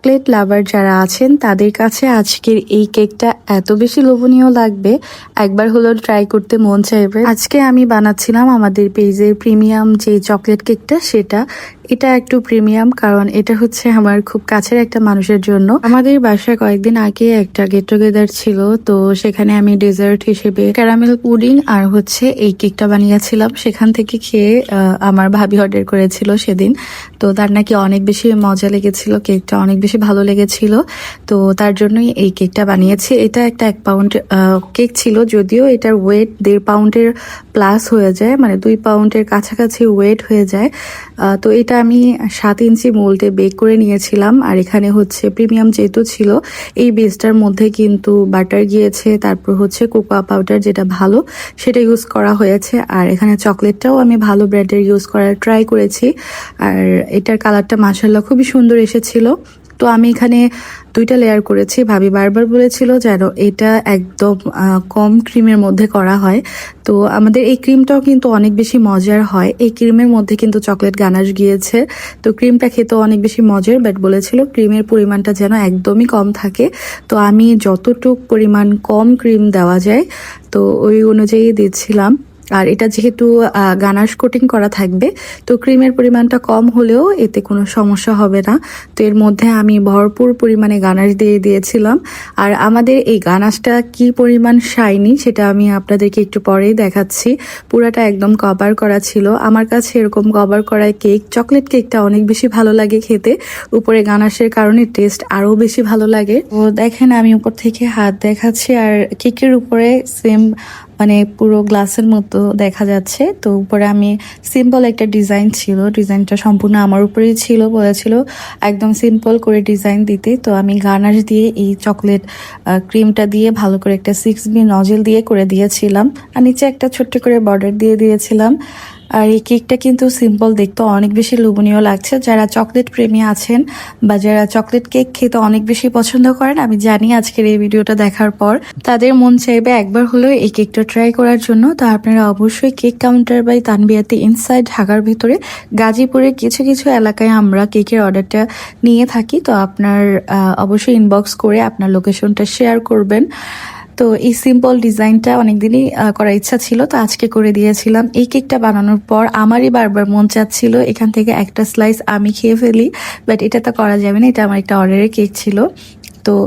Chocolate লাভার যারা আছেন তাদের কাছে আজকের এই কেকটা এত বেশি লোভনীয় লাগবে, একবার হলো ট্রাই করতে মন চাইবে। আজকে আমি বানাচ্ছিলাম আমাদের পেজের প্রিমিয়াম যে চকলেট কেকটা, এটা একটু প্রিমিয়াম কারণ এটা হচ্ছে আমার খুব কাছের একটা মানুষের জন্য। আমাদের বাসায় কয়েকদিন আগে একটা গেট টুগেদার ছিল, তো সেখানে আমি ডেজার্ট হিসেবে ক্যারামেল পুডিং আর হচ্ছে এই কেকটা বানিয়েছিলাম। সেখান থেকে খেয়ে আমার ভাবি অর্ডার করেছিল সেদিন, তো তার নাকি অনেক বেশি মজা লেগেছিল, কেকটা অনেক বেশি ভালো লেগেছিল, তো তার জন্যই এই কেকটা বানিয়েছি। এটা একটা 1 পাউন্ড কেক ছিল, যদিও এটার ওয়েট 1.5 পাউন্ডের প্লাস হয়ে যায়, মানে 2 পাউন্ডের কাছাকাছি ওয়েট হয়ে যায়। তো এটা আমি 7 ইঞ্চি মোল্ডে বেক করে নিয়েছিলাম। আর এখানে হচ্ছে প্রিমিয়াম যেহেতু ছিল, এই বেসটার মধ্যে কিন্তু বাটার গিয়েছে, তারপর হচ্ছে কোকোয়া পাউডার যেটা ভালো সেটা ইউজ করা হয়েছে। আর এখানে চকলেটটাও আমি ভালো ব্র্যান্ডের ইউজ করার ট্রাই করেছি, আর এটার কালারটা মাশাআল্লাহ খুবই সুন্দর এসেছিল। তো আমি এখানে 2টা লেয়ার করেছি। ভাবি বারবার বলেছিল যেন এটা একদম কম ক্রিমের মধ্যে করা হয়। তো আমাদের এই ক্রিমটাও কিন্তু অনেক বেশি মজার হয়। এই ক্রিমের মধ্যে কিন্তু চকলেট গানাশ গিয়েছে, তো ক্রিমটা খেতেও অনেক বেশি মজার, বাট বলেছিল ক্রিমের পরিমাণটা যেন একদমই কম থাকে। তো আমি যতটুক পরিমাণ কম ক্রিম দেওয়া যায় তো ওই অনুযায়ী দিচ্ছিলাম। আর এটা যেহেতু গানাশ কোটিং করা থাকবে, তো ক্রিমের পরিমাণটা কম হলেও এতে কোনো সমস্যা হবে না। তো এর মধ্যে আমি ভরপুর পরিমাণে গানাশ দিয়ে দিয়েছিলাম। আর আমাদের এই গানাশটা কি পরিমাণ শাইনি সেটা আমি আপনাদেরকে একটু পরেই দেখাচ্ছি। পুরাটা একদম কভার করা ছিল। আমার কাছে এরকম কভার করা কেক, চকলেট কেকটা অনেক বেশি ভালো লাগে খেতে, উপরে গানাশের কারণে টেস্ট আরও বেশি ভালো লাগে। তো দেখেন আমি উপর থেকে হাত দেখাচ্ছি, আর কেকের উপরে সেম মানে পুরো গ্লাসের মতো দেখা যাচ্ছে। তো উপরে আমি সিম্পল একটা ডিজাইন ছিল, ডিজাইনটা সম্পূর্ণ আমার উপরেই ছিল, বলেছিল একদম সিম্পল করে ডিজাইন দিতে। তো আমি গানাশ দিয়ে এই চকলেট ক্রিমটা দিয়ে ভালো করে একটা 6B নজেল দিয়ে করে দিয়েছিলাম, আর নিচে একটা ছোট্ট করে বর্ডার দিয়ে দিয়েছিলাম। আর এই কেকটা কিন্তু সিম্পল, দেখতে অনেক বেশি লোভনীয় লাগছে। যারা চকলেট প্রেমী আছেন বা যারা চকলেট কেক খেতে অনেক বেশি পছন্দ করেন, আমি জানি আজকের এই ভিডিওটা দেখার পর তাদের মন চাইবে একবার হলেও এই কেকটা ট্রাই করার জন্য। তো আপনারা অবশ্যই কেক কাউন্টার বাই তানবিয়াতে ইনসাইড ঢাকার ভিতরে গাজীপুরের কিছু কিছু এলাকায় আমরা কেকের অর্ডারটা নিয়ে থাকি। তো আপনার অবশ্যই ইনবক্স করে আপনার লোকেশনটা শেয়ার করবেন। তো এই সিম্পল ডিজাইনটা অনেকদিনই করার ইচ্ছা ছিল, তো আজকে করে দিয়েছিলাম। এই কেকটা বানানোর পর আমারই বারবার মন চাচ্ছিল এখান থেকে একটা স্লাইস আমি খেয়ে ফেলি, বাট এটা তো করা যাবে না, এটা আমার একটা অর্ডারের কেক ছিল। তো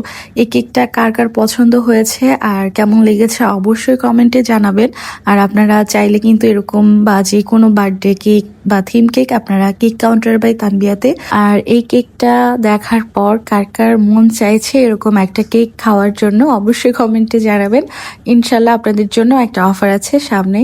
এই কেকটা কার কার পছন্দ হয়েছে আর কেমন লেগেছে অবশ্যই কমেন্টে জানাবেন। আর আপনারা চাইলে কিন্তু এরকম বা যে কোনো বার্থডে কেক বা থিম কেক আপনারা কেক কাউন্টার বাই তানবিয়াতে। আর এই কেকটা দেখার পর কার কার মন চাইছে এরকম একটা কেক খাওয়ার জন্য অবশ্যই কমেন্টে জানাবেন। ইনশাল্লাহ আপনাদের জন্য একটা অফার আছে সামনে।